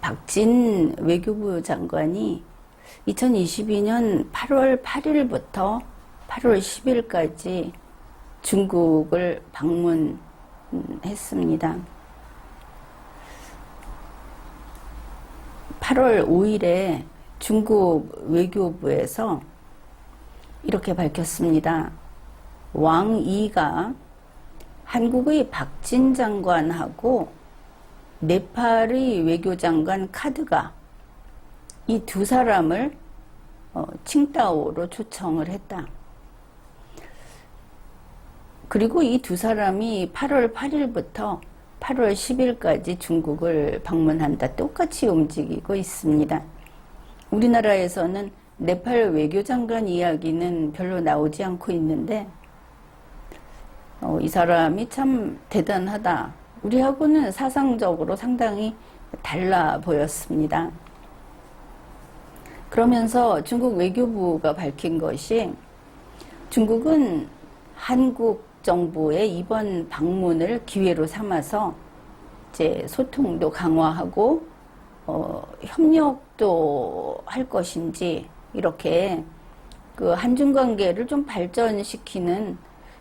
박진 외교부 장관이 2022년 8월 8일부터 8월 10일까지 중국을 방문했습니다. 8월 5일에 중국 외교부에서 이렇게 밝혔습니다. 왕이가 한국의 박진 장관하고 네팔의 외교장관 카드가 이 두 사람을 칭다오로 초청을 했다. 그리고 이 두 사람이 8월 8일부터 8월 10일까지 중국을 방문한다. 똑같이 움직이고 있습니다. 우리나라에서는 네팔 외교장관 이야기는 별로 나오지 않고 있는데 이 사람이 참 대단하다. 우리하고는 사상적으로 상당히 달라 보였습니다. 그러면서 중국 외교부가 밝힌 것이 중국은 한국 정부의 이번 방문을 기회로 삼아서 이제 소통도 강화하고 협력도 할 것인지 이렇게 그 한중 관계를 좀 발전시키는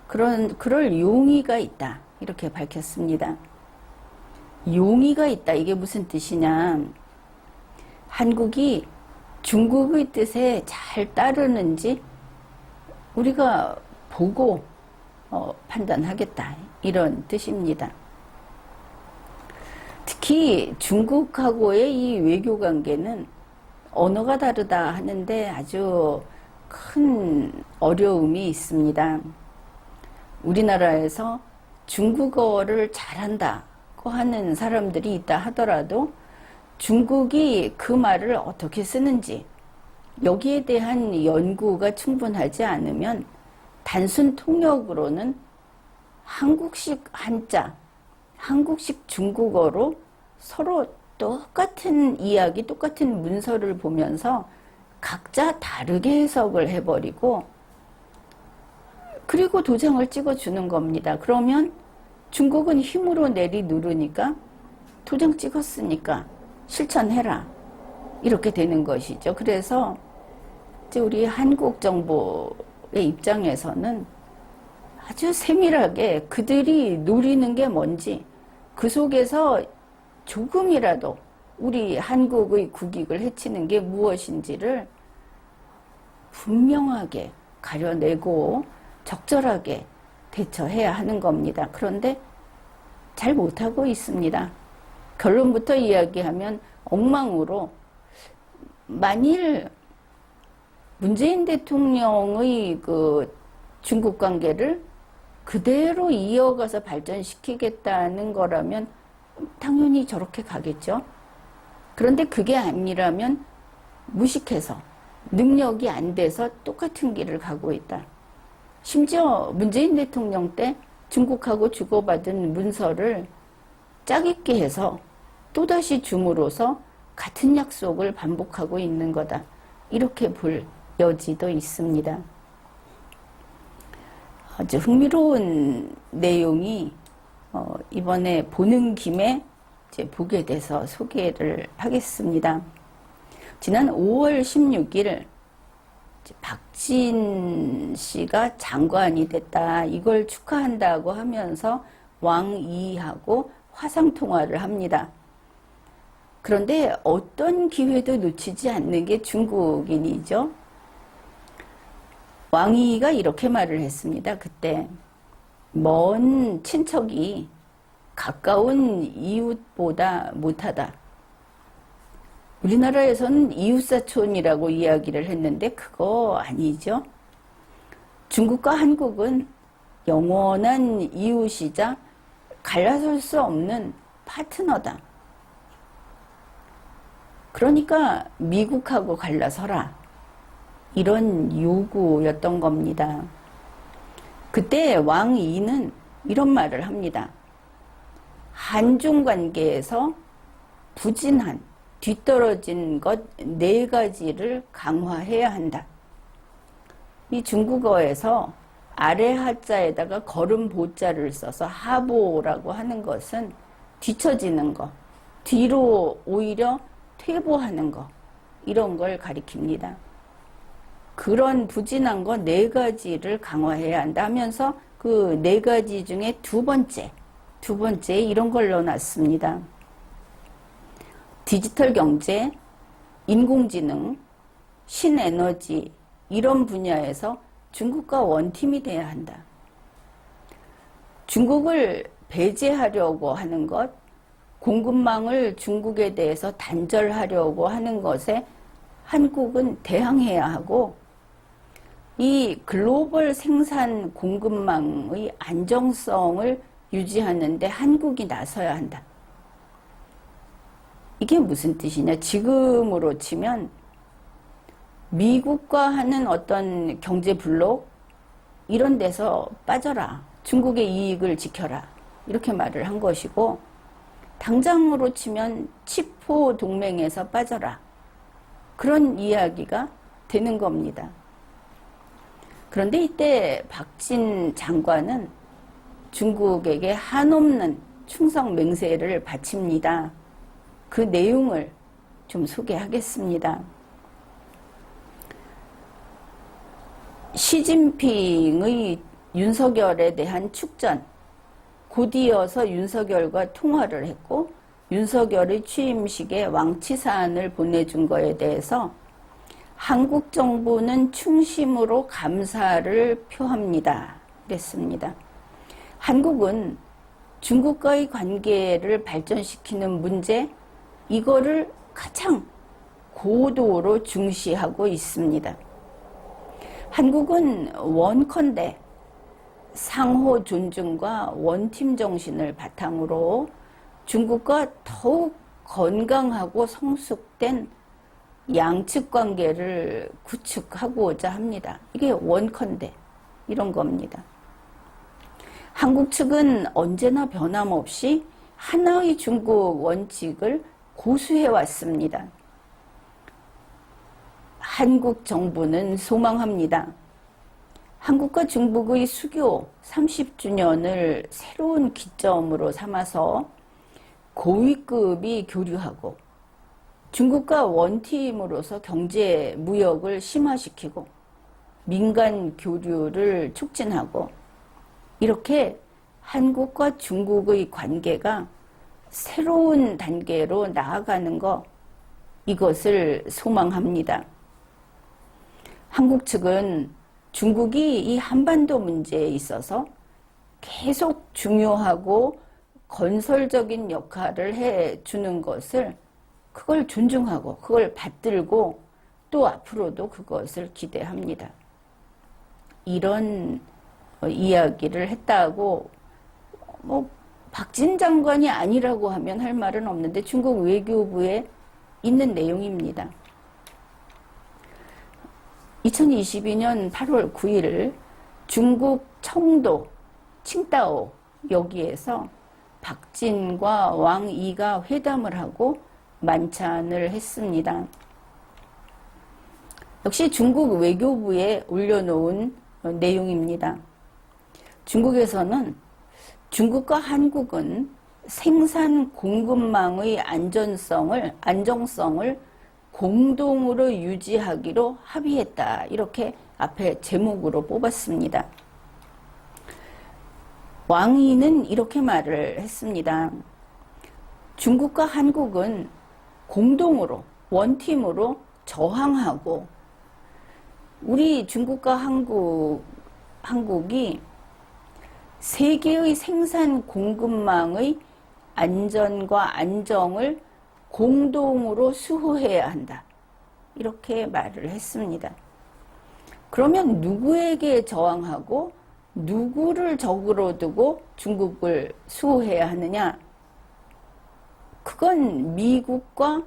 그럴 용의가 있다. 이렇게 밝혔습니다. 용의가 있다. 이게 무슨 뜻이냐? 한국이 중국의 뜻에 잘 따르는지 우리가 보고 판단하겠다. 이런 뜻입니다. 특히 중국하고의 이 외교 관계는 언어가 다르다 하는데 아주 큰 어려움이 있습니다. 우리나라에서 중국어를 잘한다고 하는 사람들이 있다 하더라도 중국이 그 말을 어떻게 쓰는지 여기에 대한 연구가 충분하지 않으면 단순 통역으로는 한국식 한자, 한국식 중국어로 서로 똑같은 이야기, 똑같은 문서를 보면서 각자 다르게 해석을 해버리고 그리고 도장을 찍어주는 겁니다. 그러면 중국은 힘으로 내리 누르니까 도장 찍었으니까 실천해라. 이렇게 되는 것이죠. 그래서 이제 우리 한국 정부의 입장에서는 아주 세밀하게 그들이 노리는 게 뭔지 그 속에서 조금이라도 우리 한국의 국익을 해치는 게 무엇인지를 분명하게 가려내고 적절하게 대처해야 하는 겁니다. 그런데 잘 못하고 있습니다. 결론부터 이야기하면 엉망으로 만일 문재인 대통령의 그 중국 관계를 그대로 이어가서 발전시키겠다는 거라면 당연히 저렇게 가겠죠. 그런데 그게 아니라면 무식해서 능력이 안 돼서 똑같은 길을 가고 있다. 심지어 문재인 대통령 때 중국하고 주고받은 문서를 짜깁기 해서 또다시 줌으로써 같은 약속을 반복하고 있는 거다. 이렇게 볼 여지도 있습니다. 아주 흥미로운 내용이 이번에 보는 김에 이제 보게 돼서 소개를 하겠습니다. 지난 5월 16일 박진 씨가 장관이 됐다. 이걸 축하한다고 하면서 왕이하고 화상통화를 합니다. 그런데 어떤 기회도 놓치지 않는 게 중국인이죠. 왕이가 이렇게 말을 했습니다. 그때 먼 친척이 가까운 이웃보다 못하다. 우리나라에서는 이웃사촌이라고 이야기를 했는데 그거 아니죠. 중국과 한국은 영원한 이웃이자 갈라설 수 없는 파트너다. 그러니까 미국하고 갈라서라. 이런 요구였던 겁니다. 그때 왕이는 이런 말을 합니다. 한중 관계에서 부진한, 뒤떨어진 것 4가지를 강화해야 한다. 이 중국어에서 아래 하자에다가 걸음 보자를 써서 하보라고 하는 것은 뒤처지는 것, 뒤로 오히려 퇴보하는 거, 이런 걸 가리킵니다. 그런 부진한 거 4가지를 강화해야 한다 하면서 그 4가지 중에 두 번째 이런 걸 넣어놨습니다. 디지털 경제, 인공지능, 신에너지 이런 분야에서 중국과 원팀이 돼야 한다. 중국을 배제하려고 하는 것, 공급망을 중국에 대해서 단절하려고 하는 것에 한국은 대항해야 하고, 이 글로벌 생산 공급망의 안정성을 유지하는데 한국이 나서야 한다. 이게 무슨 뜻이냐? 지금으로 치면 미국과 하는 어떤 경제 블록 이런 데서 빠져라. 중국의 이익을 지켜라. 이렇게 말을 한 것이고, 당장으로 치면 치포 동맹에서 빠져라. 그런 이야기가 되는 겁니다. 그런데 이때 박진 장관은 중국에게 한없는 충성 맹세를 바칩니다. 그 내용을 좀 소개하겠습니다. 시진핑의 윤석열에 대한 축전, 곧이어서 윤석열과 통화를 했고 윤석열의 취임식에 왕치사안을 보내준 거에 대해서 한국 정부는 충심으로 감사를 표합니다. 그랬습니다. 한국은 중국과의 관계를 발전시키는 문제, 이거를 가장 고도로 중시하고 있습니다. 한국은 원컨대 상호 존중과 원팀 정신을 바탕으로 중국과 더욱 건강하고 성숙된 양측 관계를 구축하고자 합니다. 이게 원컨대 이런 겁니다. 한국 측은 언제나 변함없이 하나의 중국 원칙을 고수해 왔습니다. 한국 정부는 소망합니다. 한국과 중국의 수교 30주년을 새로운 기점으로 삼아서 고위급이 교류하고 중국과 원팀으로서 경제, 무역을 심화시키고 민간 교류를 촉진하고 이렇게 한국과 중국의 관계가 새로운 단계로 나아가는 것, 이것을 소망합니다. 한국 측은 중국이 이 한반도 문제에 있어서 계속 중요하고 건설적인 역할을 해주는 것을 그걸 존중하고 그걸 받들고 또 앞으로도 그것을 기대합니다. 이런 이야기를 했다고 박진 장관이 아니라고 하면 할 말은 없는데 중국 외교부에 있는 내용입니다. 2022년 8월 9일 중국 청도 칭다오 여기에서 박진과 왕이가 회담을 하고 만찬을 했습니다. 역시 중국 외교부에 올려놓은 내용입니다. 중국에서는 중국과 한국은 생산 공급망의 안정성을 공동으로 유지하기로 합의했다. 이렇게 앞에 제목으로 뽑았습니다. 왕이는 이렇게 말을 했습니다. 중국과 한국은 공동으로 원팀으로 저항하고 우리 중국과 한국이 세계의 생산 공급망의 안전과 안정을 공동으로 수호해야 한다. 이렇게 말을 했습니다. 그러면 누구에게 저항하고 누구를 적으로 두고 중국을 수호해야 하느냐? 그건 미국과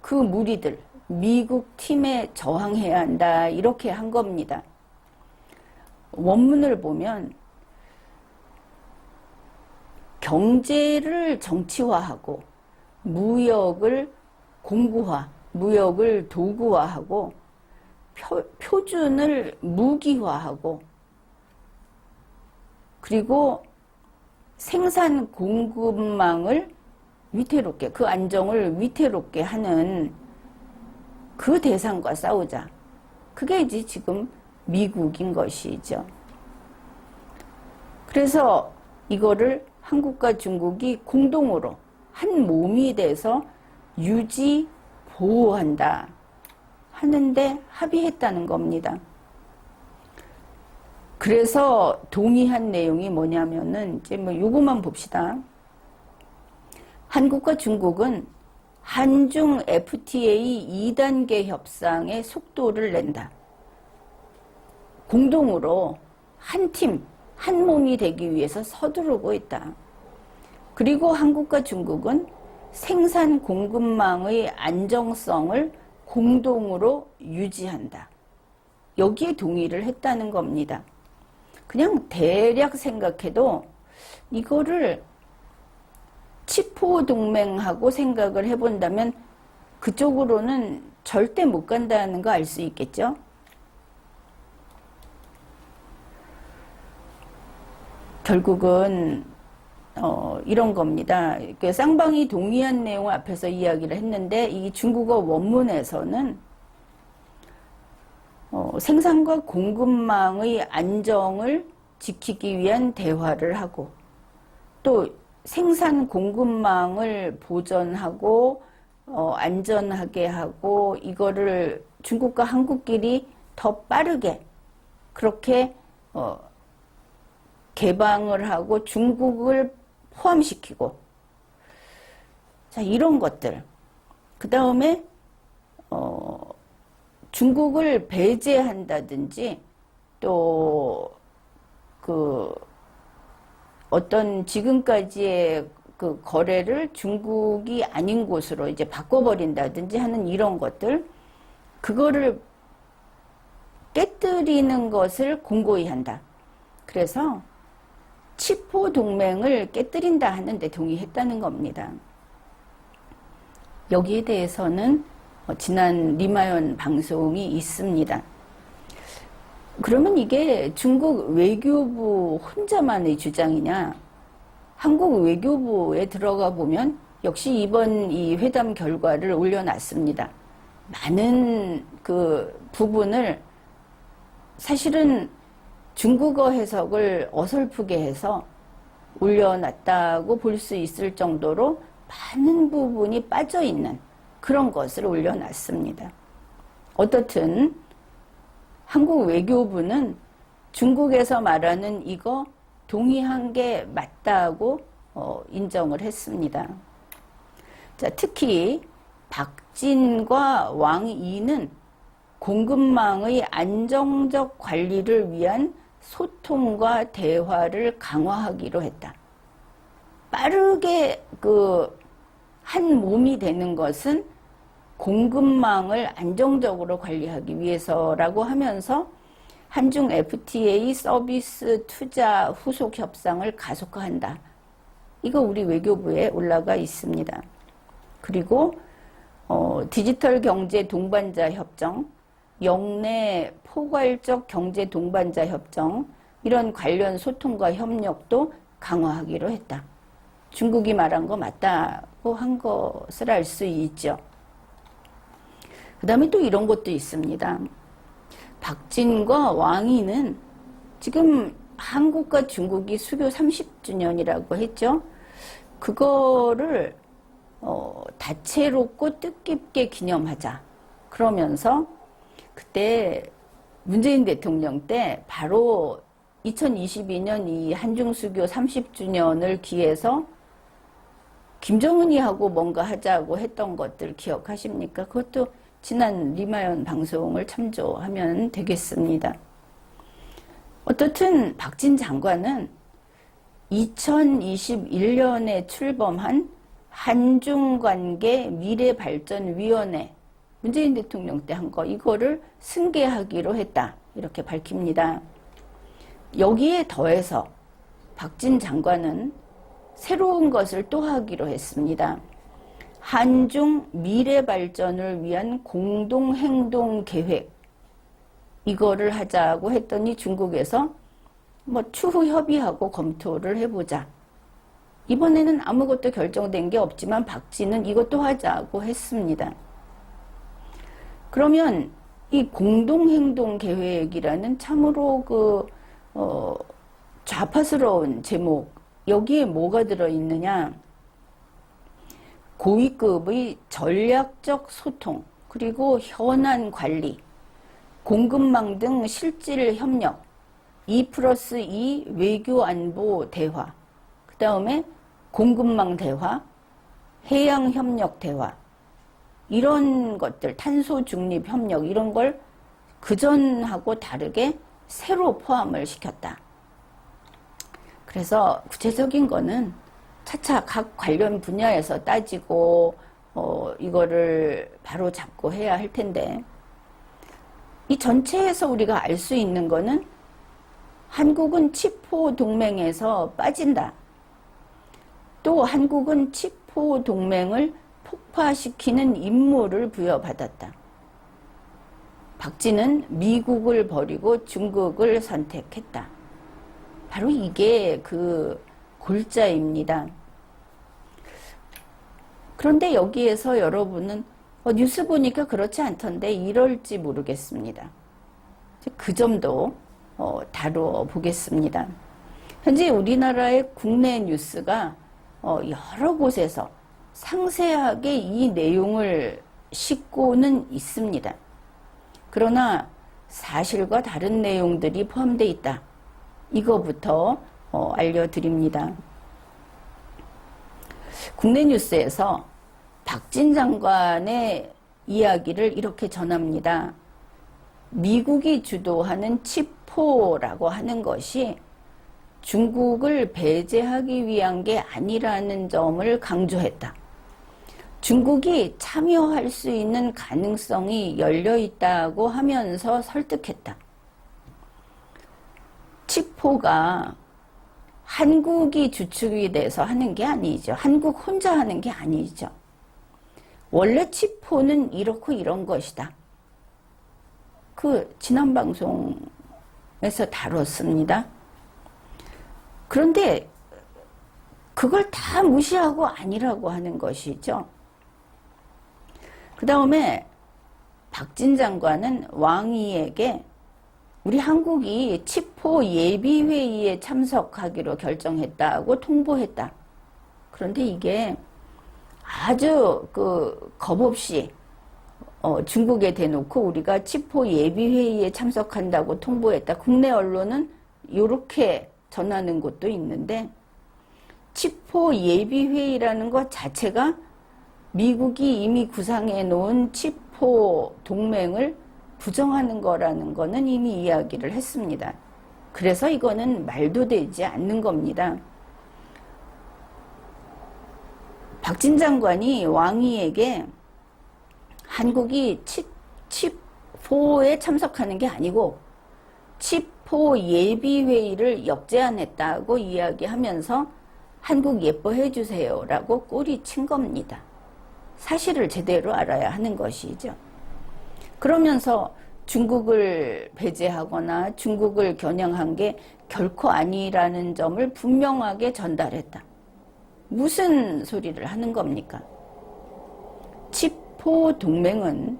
그 무리들, 미국 팀에 저항해야 한다. 이렇게 한 겁니다. 원문을 보면 경제를 정치화하고 무역을 공구화, 무역을 도구화하고 표준을 무기화하고 그리고 생산 공급망을 위태롭게, 그 안정을 위태롭게 하는 그 대상과 싸우자. 그게 이제 지금 미국인 것이죠. 그래서 이거를 한국과 중국이 공동으로 한 몸이 돼서 유지, 보호한다 하는데 합의했다는 겁니다. 그래서 동의한 내용이 뭐냐면은 이제 뭐 요거만 봅시다. 한국과 중국은 한중 FTA 2단계 협상의 속도를 낸다. 공동으로 한 팀, 한 몸이 되기 위해서 서두르고 있다. 그리고 한국과 중국은 생산 공급망의 안정성을 공동으로 유지한다. 여기에 동의를 했다는 겁니다. 그냥 대략 생각해도 이거를 치포 동맹하고 생각을 해본다면 그쪽으로는 절대 못 간다는 거 알 수 있겠죠? 결국은 이런 겁니다. 그 쌍방이 동의한 내용을 앞에서 이야기를 했는데 이 중국어 원문에서는 생산과 공급망의 안정을 지키기 위한 대화를 하고 또 생산 공급망을 보전하고 안전하게 하고 이거를 중국과 한국끼리 더 빠르게 그렇게 개방을 하고 중국을 포함시키고 자 이런 것들 그 다음에 중국을 배제한다든지 또 그 어떤 지금까지의 그 거래를 중국이 아닌 곳으로 이제 바꿔버린다든지 하는 이런 것들 그거를 깨뜨리는 것을 공고히 한다. 그래서 치포 동맹을 깨뜨린다 하는데 동의했다는 겁니다. 여기에 대해서는 지난 리마연 방송이 있습니다. 그러면 이게 중국 외교부 혼자만의 주장이냐? 한국 외교부에 들어가 보면 역시 이번 이 회담 결과를 올려놨습니다. 많은 그 부분을 사실은 중국어 해석을 어설프게 해서 올려놨다고 볼 수 있을 정도로 많은 부분이 빠져있는 그런 것을 올려놨습니다. 어떻든 한국 외교부는 중국에서 말하는 이거 동의한 게 맞다고 인정을 했습니다. 자, 특히 박진과 왕이는 공급망의 안정적 관리를 위한 소통과 대화를 강화하기로 했다. 빠르게 한 몸이 되는 것은 공급망을 안정적으로 관리하기 위해서라고 하면서 한중 FTA 서비스 투자 후속 협상을 가속화한다. 이거 우리 외교부에 올라가 있습니다. 그리고 디지털 경제 동반자 협정, 영내 포괄적 경제 동반자 협정 이런 관련 소통과 협력도 강화하기로 했다. 중국이 말한 거 맞다고 한 것을 알 수 있죠. 그 다음에 또 이런 것도 있습니다. 박진과 왕이는 지금 한국과 중국이 수교 30주년이라고 했죠. 그거를 다채롭고 뜻깊게 기념하자. 그러면서 그때 문재인 대통령 때 바로 2022년 이 한중수교 30주년을 기해서 김정은이 하고 뭔가 하자고 했던 것들 기억하십니까? 그것도 지난 리마연 방송을 참조하면 되겠습니다. 어떻든 박진 장관은 2021년에 출범한 한중관계 미래발전위원회 문재인 대통령 때 한 거 이거를 승계하기로 했다. 이렇게 밝힙니다. 여기에 더해서 박진 장관은 새로운 것을 또 하기로 했습니다. 한중 미래 발전을 위한 공동행동 계획 이거를 하자고 했더니 중국에서 추후 협의하고 검토를 해보자 이번에는 아무것도 결정된 게 없지만 박쥐는 이것도 하자고 했습니다. 그러면 이 공동행동계획이라는 참으로 좌파스러운 제목, 여기에 뭐가 들어있느냐? 고위급의 전략적 소통, 그리고 현안 관리, 공급망 등 실질 협력, 2+2 외교 안보 대화, 그 다음에 공급망 대화, 해양 협력 대화, 이런 것들, 탄소 중립 협력, 이런 걸 그전하고 다르게 새로 포함을 시켰다. 그래서 구체적인 거는 차차 각 관련 분야에서 따지고 이거를 바로 잡고 해야 할 텐데, 이 전체에서 우리가 알 수 있는 거는 한국은 치포 동맹에서 빠진다. 또 한국은 치포 동맹을 폭파시키는 임무를 부여받았다. 박쥐는 미국을 버리고 중국을 선택했다. 바로 이게 그 골자입니다. 그런데 여기에서 여러분은 뉴스 보니까 그렇지 않던데 이럴지 모르겠습니다. 그 점도 다뤄보겠습니다. 현재 우리나라의 국내 뉴스가 여러 곳에서 상세하게 이 내용을 싣고는 있습니다. 그러나 사실과 다른 내용들이 포함되어 있다. 이거부터 알려드립니다. 국내 뉴스에서 박진 장관의 이야기를 이렇게 전합니다. 미국이 주도하는 치포라고 하는 것이 중국을 배제하기 위한 게 아니라는 점을 강조했다. 중국이 참여할 수 있는 가능성이 열려 있다고 하면서 설득했다. 치포가 한국이 주축이 돼서 하는 게 아니죠. 한국 혼자 하는 게 아니죠. 원래 치포는 이렇고 이런 것이다. 지난 방송에서 다뤘습니다. 그런데 그걸 다 무시하고 아니라고 하는 것이죠. 그 다음에 박진 장관은 왕이에게 우리 한국이 치포 예비회의에 참석하기로 결정했다고 통보했다. 그런데 이게 아주 겁없이 중국에 대놓고 우리가 치포 예비회의에 참석한다고 통보했다. 국내 언론은 이렇게 전하는 곳도 있는데, 치포 예비회의라는 것 자체가 미국이 이미 구상해 놓은 치포 동맹을 부정하는 거라는 거는 이미 이야기를 했습니다. 그래서 이거는 말도 되지 않는 겁니다. 박진 장관이 왕이에게 한국이 치포에 참석하는 게 아니고 치포 예비회의를 역제안했다고 이야기하면서 한국 예뻐해 주세요라고 꼬리친 겁니다. 사실을 제대로 알아야 하는 것이죠. 그러면서 중국을 배제하거나 중국을 겨냥한 게 결코 아니라는 점을 분명하게 전달했다. 무슨 소리를 하는 겁니까? 치포 동맹은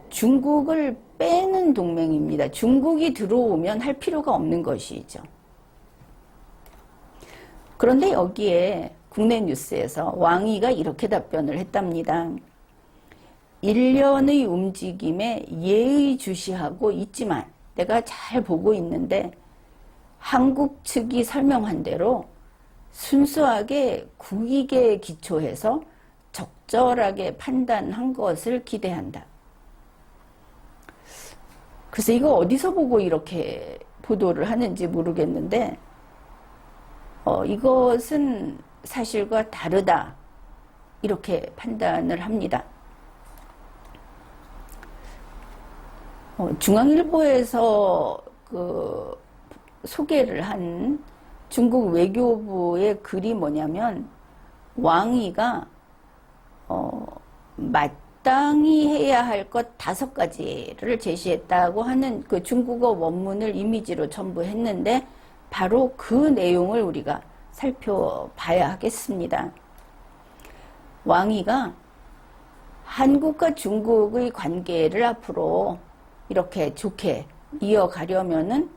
중국을 빼는 동맹입니다. 중국이 들어오면 할 필요가 없는 것이죠. 그런데 여기에 국내 뉴스에서 왕이가 이렇게 답변을 했답니다. 일련의 움직임에 예의주시하고 있지만 내가 잘 보고 있는데 한국 측이 설명한 대로 순수하게 국익에 기초해서 적절하게 판단한 것을 기대한다. 그래서 이거 어디서 보고 이렇게 보도를 하는지 모르겠는데 이것은 사실과 다르다 이렇게 판단을 합니다. 중앙일보에서 소개를 한 중국 외교부의 글이 뭐냐면 왕이가 마땅히 해야 할 것 5가지를 제시했다고 하는 그 중국어 원문을 이미지로 첨부했는데 바로 그 내용을 우리가 살펴봐야 하겠습니다. 왕위가 한국과 중국의 관계를 앞으로 이렇게 좋게 이어가려면은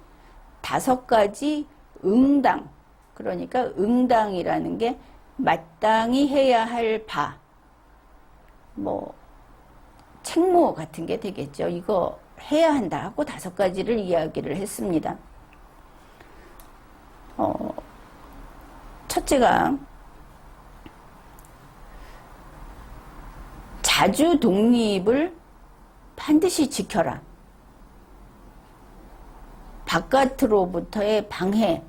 5가지 응당, 그러니까 응당이라는 게 마땅히 해야 할 바, 뭐 책무 같은 게 되겠죠. 이거 해야 한다 하고 5가지를 이야기를 했습니다. 첫째가 자주 독립을 반드시 지켜라. 바깥으로부터의 방해,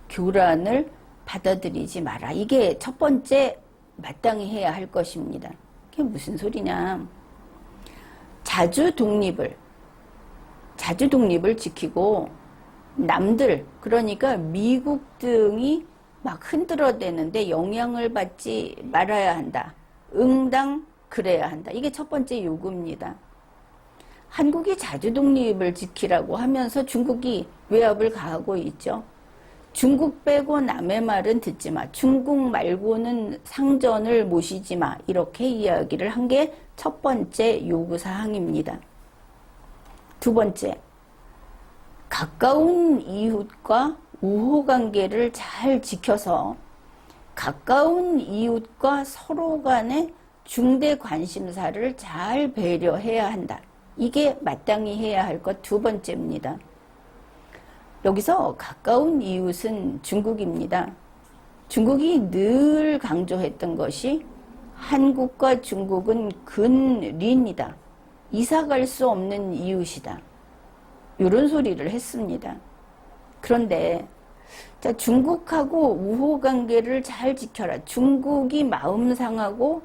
교란을 받아들이지 마라. 이게 첫 번째 마땅히 해야 할 것입니다. 이게 무슨 소리냐. 자주 독립을 지키고 남들, 그러니까 미국 등이 막 흔들어대는데 영향을 받지 말아야 한다. 응당 그래야 한다. 이게 첫 번째 요구입니다. 한국이 자주 독립을 지키라고 하면서 중국이 외압을 가하고 있죠. 중국 빼고 남의 말은 듣지 마. 중국 말고는 상전을 모시지 마. 이렇게 이야기를 한 게 첫 번째 요구사항입니다. 두 번째, 가까운 이웃과 우호관계를 잘 지켜서 가까운 이웃과 서로 간의 중대 관심사를 잘 배려해야 한다. 이게 마땅히 해야 할 것 두 번째입니다. 여기서 가까운 이웃은 중국입니다. 중국이 늘 강조했던 것이 한국과 중국은 근鄰이다. 이사갈 수 없는 이웃이다. 이런 소리를 했습니다. 그런데 자, 중국하고 우호관계를 잘 지켜라. 중국이 마음 상하고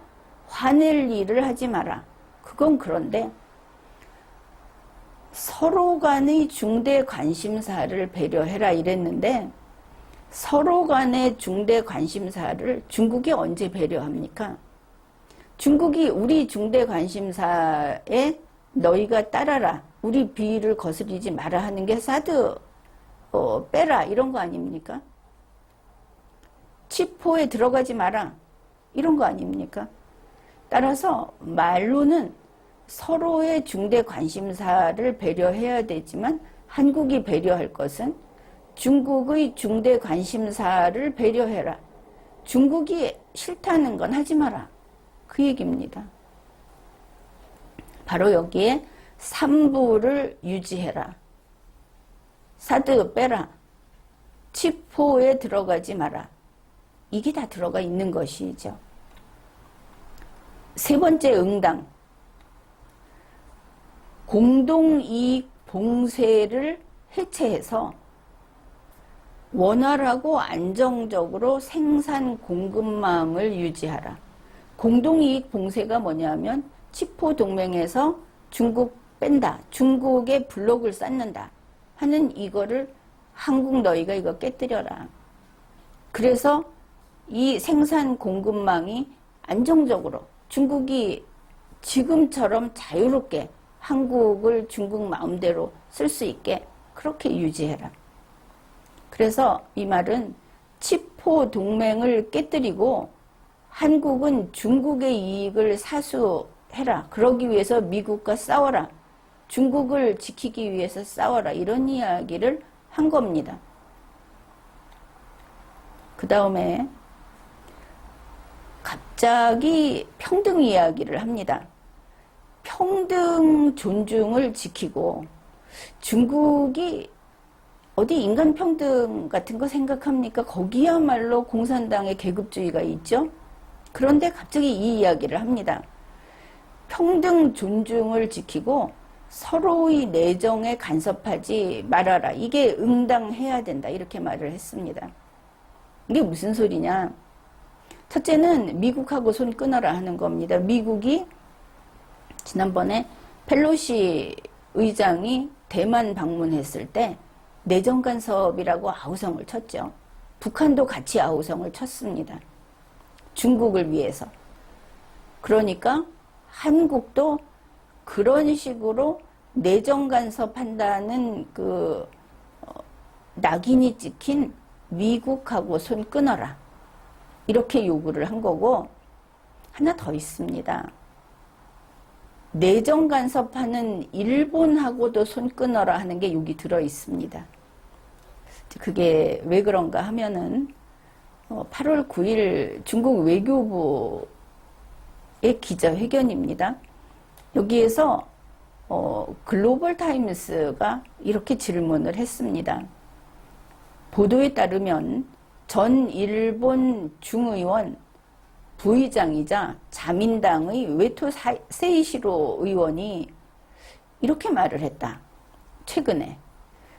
화낼 일을 하지 마라. 그건 그런데 서로 간의 중대 관심사를 배려해라 이랬는데 서로 간의 중대 관심사를 중국이 언제 배려합니까? 중국이 우리 중대 관심사에 너희가 따라라. 우리 비위를 거스르지 마라 하는 게 사드 빼라 이런 거 아닙니까? 치포에 들어가지 마라 이런 거 아닙니까? 따라서 말로는 서로의 중대 관심사를 배려해야 되지만 한국이 배려할 것은 중국의 중대 관심사를 배려해라. 중국이 싫다는 건 하지 마라. 그 얘기입니다. 바로 여기에 삼부를 유지해라. 사드 빼라. 치포에 들어가지 마라. 이게 다 들어가 있는 것이죠. 세 번째 응당. 공동이익 봉쇄를 해체해서 원활하고 안정적으로 생산 공급망을 유지하라. 공동이익 봉쇄가 뭐냐면 치포 동맹에서 중국 뺀다. 중국의 블록을 쌓는다. 하는 이거를 한국 너희가 이거 깨뜨려라. 그래서 이 생산 공급망이 안정적으로 중국이 지금처럼 자유롭게 한국을 중국 마음대로 쓸 수 있게 그렇게 유지해라. 그래서 이 말은 치포 동맹을 깨뜨리고 한국은 중국의 이익을 사수해라. 그러기 위해서 미국과 싸워라. 중국을 지키기 위해서 싸워라. 이런 이야기를 한 겁니다. 그 다음에 갑자기 평등 이야기를 합니다. 평등 존중을 지키고 중국이 어디 인간 평등 같은 거 생각합니까? 거기야말로 공산당의 계급주의가 있죠. 그런데 갑자기 이 이야기를 합니다. 평등 존중을 지키고 서로의 내정에 간섭하지 말아라. 이게 응당해야 된다. 이렇게 말을 했습니다. 이게 무슨 소리냐? 첫째는 미국하고 손 끊어라 하는 겁니다. 미국이 지난번에 펠로시 의장이 대만 방문했을 때 내정 간섭이라고 아우성을 쳤죠. 북한도 같이 아우성을 쳤습니다. 중국을 위해서. 그러니까 한국도 그런 식으로 내정 간섭한다는 낙인이 찍힌 미국하고 손 끊어라. 이렇게 요구를 한 거고, 하나 더 있습니다. 내정 간섭하는 일본하고도 손 끊어라 하는 게 여기 들어 있습니다. 그게 왜 그런가 하면은 8월 9일 중국 외교부의 기자회견입니다. 여기에서 글로벌 타임스가 이렇게 질문을 했습니다. 보도에 따르면 전 일본 중의원 부의장이자 자민당의 외토 세이시로 의원이 이렇게 말을 했다. 최근에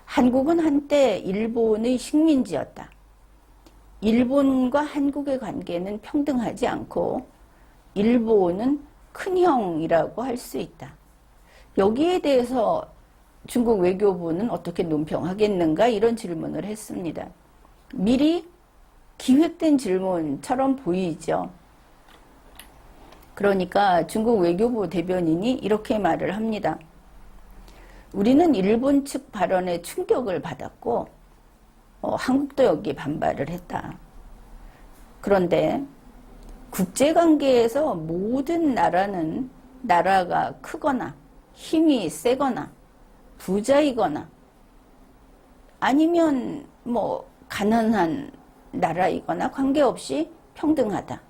한국은 한때 일본의 식민지였다. 일본과 한국의 관계는 평등하지 않고 일본은 큰형이라고 할 수 있다. 여기에 대해서 중국 외교부는 어떻게 논평하겠는가 이런 질문을 했습니다. 미리 기획된 질문처럼 보이죠. 그러니까 중국 외교부 대변인이 이렇게 말을 합니다. 우리는 일본 측 발언에 충격을 받았고 한국도 여기에 반발을 했다. 그런데 국제관계에서 모든 나라는 나라가 크거나 힘이 세거나 부자이거나 아니면 가난한 나라이거나 관계없이 평등하다.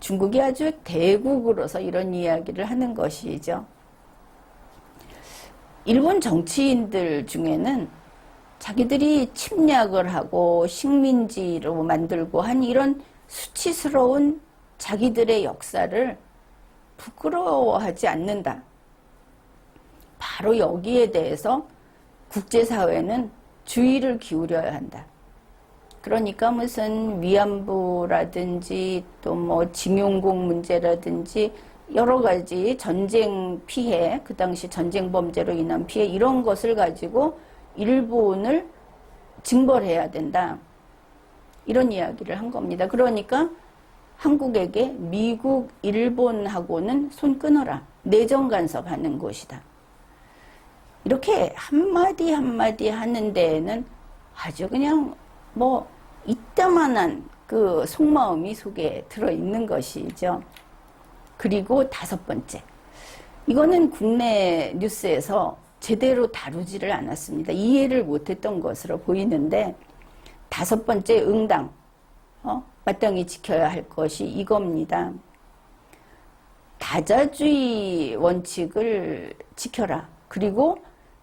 중국이 아주 대국으로서 이런 이야기를 하는 것이죠. 일본 정치인들 중에는 자기들이 침략을 하고 식민지로 만들고 한 이런 수치스러운 자기들의 역사를 부끄러워하지 않는다. 바로 여기에 대해서 국제사회는 주의를 기울여야 한다. 그러니까 무슨 위안부라든지 또 징용공 문제라든지 여러 가지 전쟁 피해, 그 당시 전쟁 범죄로 인한 피해 이런 것을 가지고 일본을 징벌해야 된다. 이런 이야기를 한 겁니다. 그러니까 한국에게 미국, 일본하고는 손 끊어라. 내정 간섭하는 곳이다. 이렇게 한마디 한마디 하는 데에는 아주 그냥 이따만한 그 속마음이 속에 들어있는 것이죠. 그리고 5번째. 이거는 국내 뉴스에서 제대로 다루지를 않았습니다. 이해를 못했던 것으로 보이는데 5번째 응당. 마땅히 지켜야 할 것이 이겁니다. 다자주의 원칙을 지켜라. 그리고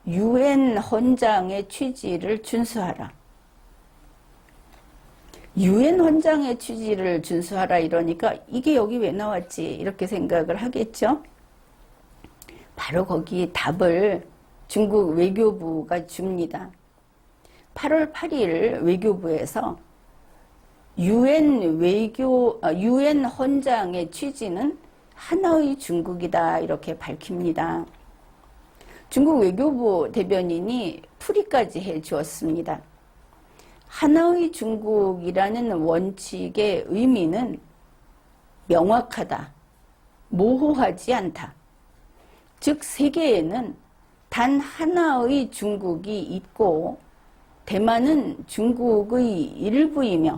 유엔 헌장의 취지를 준수하라. 유엔 헌장의 취지를 준수하라 이러니까 이게 여기 왜 나왔지? 이렇게 생각을 하겠죠? 바로 거기 답을 중국 외교부가 줍니다. 8월 8일 외교부에서 유엔 헌장의 취지는 하나의 중국이다 이렇게 밝힙니다. 중국 외교부 대변인이 풀이까지 해 주었습니다. 하나의 중국이라는 원칙의 의미는 명확하다, 모호하지 않다. 즉 세계에는 단 하나의 중국이 있고 대만은 중국의 일부이며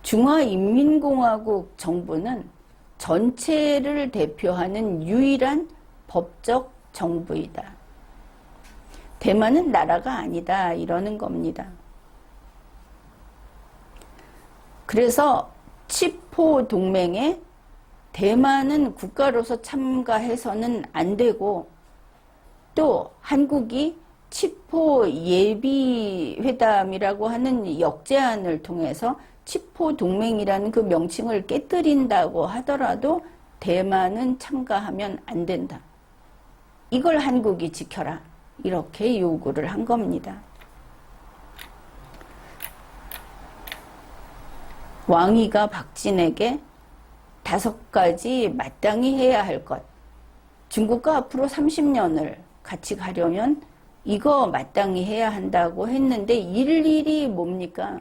중화인민공화국 정부는 전체를 대표하는 유일한 법적 정부이다. 대만은 나라가 아니다 이러는 겁니다. 그래서 치포 동맹에 대만은 국가로서 참가해서는 안 되고 또 한국이 치포 예비회담이라고 하는 역제안을 통해서 치포 동맹이라는 그 명칭을 깨뜨린다고 하더라도 대만은 참가하면 안 된다. 이걸 한국이 지켜라. 이렇게 요구를 한 겁니다. 왕이가 박진에게 5가지 마땅히 해야 할 것. 중국과 앞으로 30년을 같이 가려면 이거 마땅히 해야 한다고 했는데 일일이 뭡니까?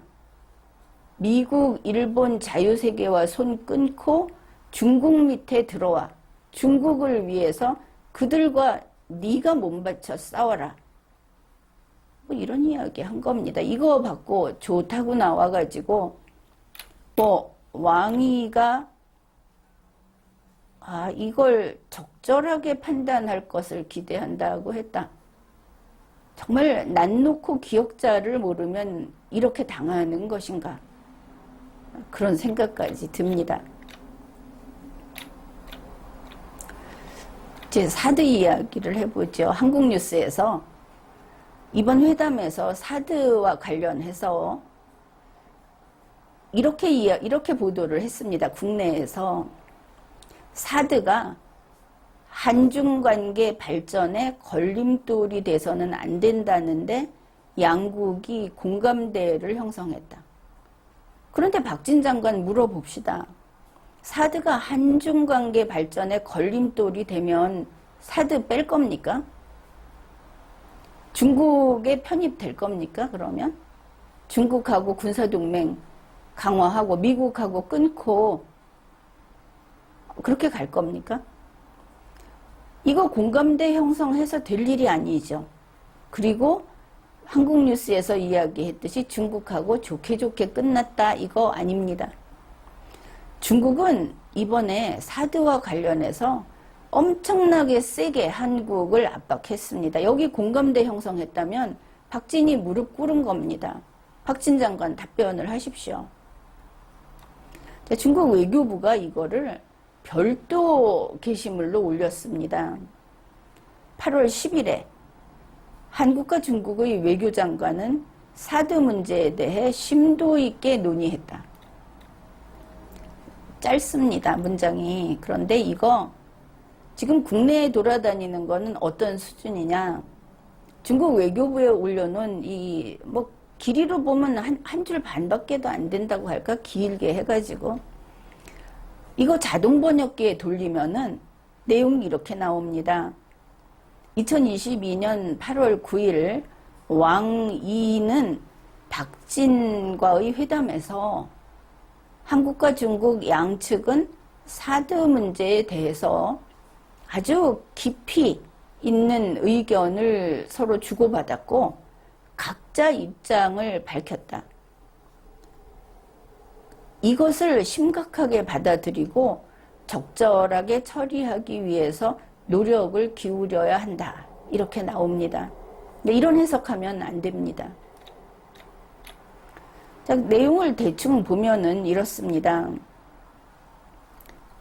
미국, 일본 자유세계와 손 끊고 중국 밑에 들어와 중국을 위해서 그들과 네가 몸바쳐 싸워라. 뭐 이런 이야기 한 겁니다. 이거 받고 좋다고 나와가지고 뭐 왕위가 이걸 적절하게 판단할 것을 기대한다고 했다. 정말 난 놓고 기억자를 모르면 이렇게 당하는 것인가? 그런 생각까지 듭니다. 이제 사드 이야기를 해보죠. 한국뉴스에서 이번 회담에서 사드와 관련해서 이렇게 보도를 했습니다. 국내에서 사드가 한중 관계 발전에 걸림돌이 돼서는 안 된다는데 양국이 공감대를 형성했다. 그런데 박진 장관 물어봅시다. 사드가 한중 관계 발전에 걸림돌이 되면 사드 뺄 겁니까? 중국에 편입될 겁니까? 그러면 중국하고 군사동맹 강화하고 미국하고 끊고 그렇게 갈 겁니까? 이거 공감대 형성해서 될 일이 아니죠. 그리고 한국뉴스에서 이야기했듯이 중국하고 좋게 끝났다, 이거 아닙니다. 중국은 이번에 사드와 관련해서 엄청나게 세게 한국을 압박했습니다. 여기 공감대 형성했다면 박진이 무릎 꿇은 겁니다. 박진 장관 답변을 하십시오. 중국 외교부가 이거를 별도 게시물로 올렸습니다. 8월 10일에 한국과 중국의 외교장관은 사드 문제에 대해 심도 있게 논의했다. 짧습니다, 문장이. 그런데 이거 지금 국내에 돌아다니는 거는 어떤 수준이냐? 중국 외교부에 올려놓은 길이로 보면 한 줄 반밖에도 안 된다고 할까? 길게 해가지고 이거 자동 번역기에 돌리면은 내용이 이렇게 나옵니다. 2022년 8월 9일 왕이는 박진과의 회담에서 한국과 중국 양측은 사드 문제에 대해서 아주 깊이 있는 의견을 서로 주고받았고 각자 입장을 밝혔다. 이것을 심각하게 받아들이고 적절하게 처리하기 위해서 노력을 기울여야 한다. 이렇게 나옵니다. 근데 이런 해석하면 안 됩니다. 자, 내용을 대충 보면은 이렇습니다.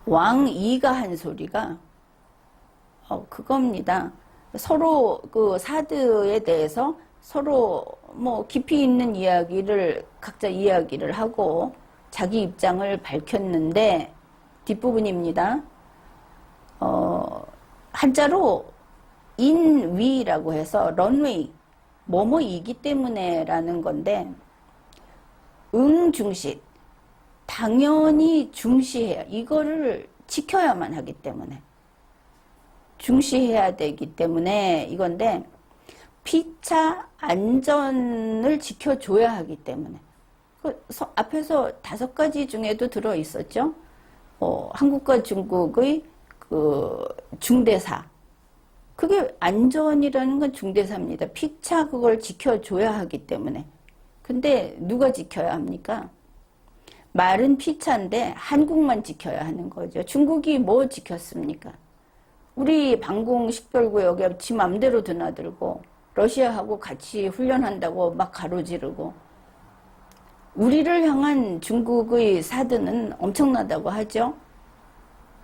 왕이가 한 소리가 그겁니다. 서로 그 사드에 대해서 서로 뭐 깊이 있는 이야기를 각자 이야기를 하고 자기 입장을 밝혔는데 뒷부분입니다. 한자로 인위라고 해서 런웨이 뭐뭐이기 때문에 라는 건데 응중시 당연히 중시해야 이거를 지켜야만 하기 때문에 중시해야 되기 때문에 이건데 피차 안전을 지켜줘야 하기 때문에 앞에서 5가지 중에도 들어 있었죠. 한국과 중국의 그 중대사 그게 안전이라는 건 중대사입니다. 피차 그걸 지켜줘야 하기 때문에. 근데 누가 지켜야 합니까? 말은 피차인데 한국만 지켜야 하는 거죠. 중국이 뭐 지켰습니까? 우리 방공 식별구역에 지 맘대로 드나들고 러시아하고 같이 훈련한다고 막 가로지르고 우리를 향한 중국의 사드는 엄청나다고 하죠.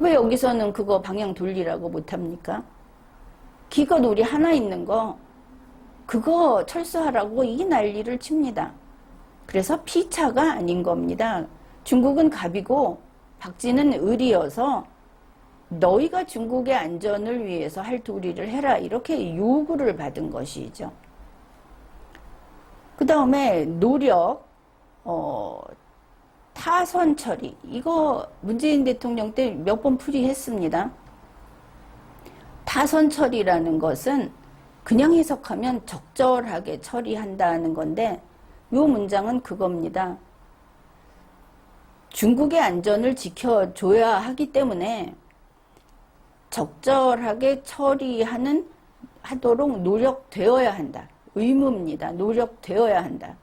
왜 여기서는 그거 방향 돌리라고 못합니까? 기껏 우리 하나 있는 거 그거 철수하라고 이 난리를 칩니다. 그래서 피차가 아닌 겁니다. 중국은 갑이고 박쥐는 을이어서 너희가 중국의 안전을 위해서 할 도리를 해라 이렇게 요구를 받은 것이죠. 그 다음에 노력 타선 처리 이거 문재인 대통령 때 몇 번 풀이했습니다. 타선 처리라는 것은 그냥 해석하면 적절하게 처리한다는 건데 이 문장은 그겁니다. 중국의 안전을 지켜줘야 하기 때문에 적절하게 처리하도록 노력되어야 한다. 의무입니다. 노력되어야 한다.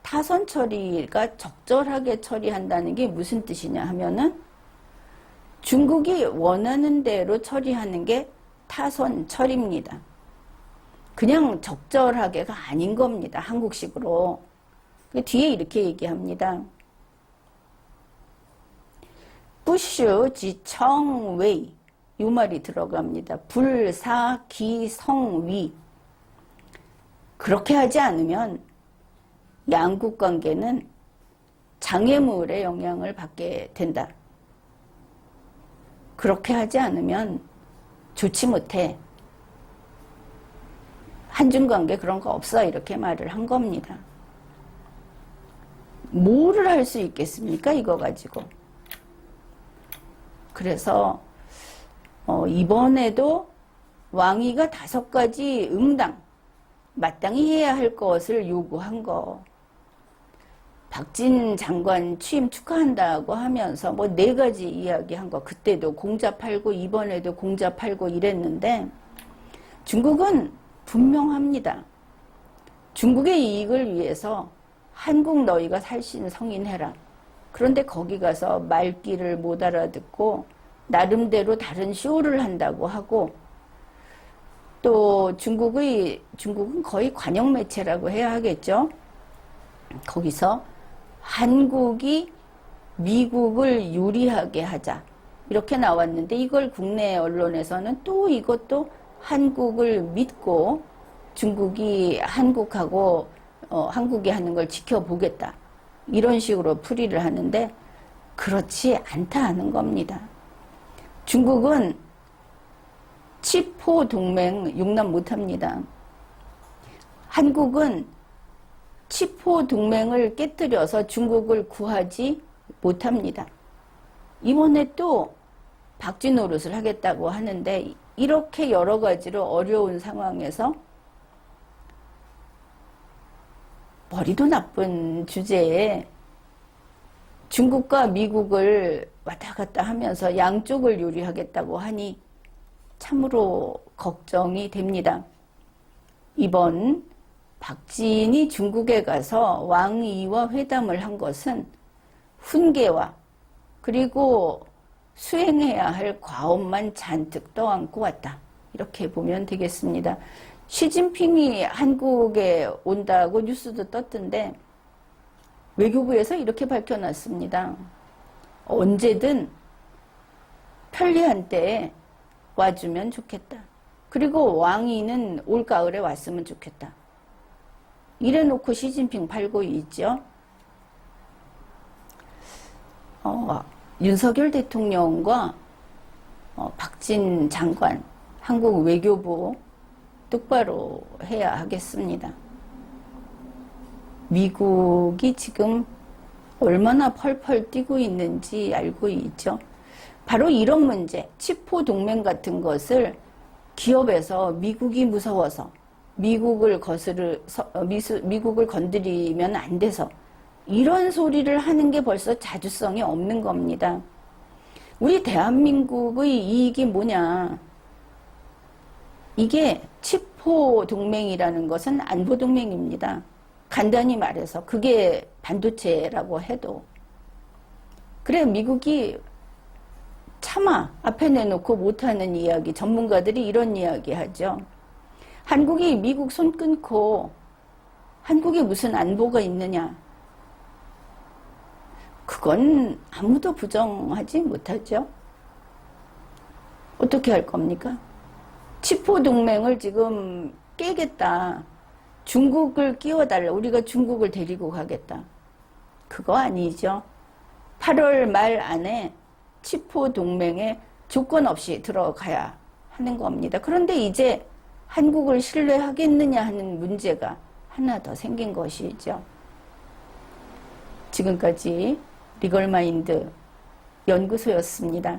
타선 처리가 적절하게 처리한다는 게 무슨 뜻이냐 하면은 중국이 원하는 대로 처리하는 게 타선 처리입니다. 그냥 적절하게가 아닌 겁니다. 한국식으로. 뒤에 이렇게 얘기합니다. 부슈 지청웨이 이 말이 들어갑니다. 불사기성위. 그렇게 하지 않으면 양국 관계는 장애물의 영향을 받게 된다. 그렇게 하지 않으면 좋지 못해. 한중 관계 그런 거 없어. 이렇게 말을 한 겁니다. 뭐를 할 수 있겠습니까? 이거 가지고. 그래서 이번에도 왕위가 5가지 응당, 마땅히 해야 할 것을 요구한 거. 박진 장관 취임 축하한다고 하면서 뭐 4가지 이야기한 거. 그때도 공자 팔고 이번에도 공자 팔고 이랬는데 중국은 분명합니다. 중국의 이익을 위해서 한국 너희가 살신성인해라. 그런데 거기 가서 말귀를 못 알아듣고 나름대로 다른 쇼를 한다고 하고 또 중국은 거의 관영 매체라고 해야 하겠죠. 거기서 한국이 미국을 유리하게 하자 이렇게 나왔는데 이걸 국내 언론에서는 또 이것도 한국을 믿고 중국이 한국하고 한국이 하는 걸 지켜보겠다 이런 식으로 풀이를 하는데 그렇지 않다 하는 겁니다. 중국은 치포 동맹 용납 못합니다. 한국은 치포 동맹을 깨뜨려서 중국을 구하지 못합니다. 이번에 또 박쥐 노릇을 하겠다고 하는데 이렇게 여러 가지로 어려운 상황에서 머리도 나쁜 주제에 중국과 미국을 왔다 갔다 하면서 양쪽을 요리하겠다고 하니 참으로 걱정이 됩니다. 이번 박진이 중국에 가서 왕이와 회담을 한 것은 훈계와 그리고 수행해야 할 과업만 잔뜩 떠안고 왔다. 이렇게 보면 되겠습니다. 시진핑이 한국에 온다고 뉴스도 떴던데 외교부에서 이렇게 밝혀놨습니다. 언제든 편리한 때에 와주면 좋겠다. 그리고 왕이는 올가을에 왔으면 좋겠다. 이래놓고 시진핑 팔고 있죠. 윤석열 대통령과 박진 장관, 한국 외교부 똑바로 해야 하겠습니다. 미국이 지금 얼마나 펄펄 뛰고 있는지 알고 있죠. 바로 이런 문제, 치포 동맹 같은 것을 기업에서 미국이 무서워서 미국을 건드리면 안 돼서 이런 소리를 하는 게 벌써 자주성이 없는 겁니다. 우리 대한민국의 이익이 뭐냐? 이게 치포 동맹이라는 것은 안보 동맹입니다. 간단히 말해서 그게 반도체라고 해도 그래 미국이 차마 앞에 내놓고 못하는 이야기 전문가들이 이런 이야기 하죠. 한국이 미국 손 끊고 한국에 무슨 안보가 있느냐. 그건 아무도 부정하지 못하죠. 어떻게 할 겁니까? 치포 동맹을 지금 깨겠다. 중국을 끼워달라. 우리가 중국을 데리고 가겠다. 그거 아니죠. 8월 말 안에 치포 동맹에 조건 없이 들어가야 하는 겁니다. 그런데 이제 한국을 신뢰하겠느냐 하는 문제가 하나 더 생긴 것이죠. 지금까지 리걸마인드 연구소였습니다.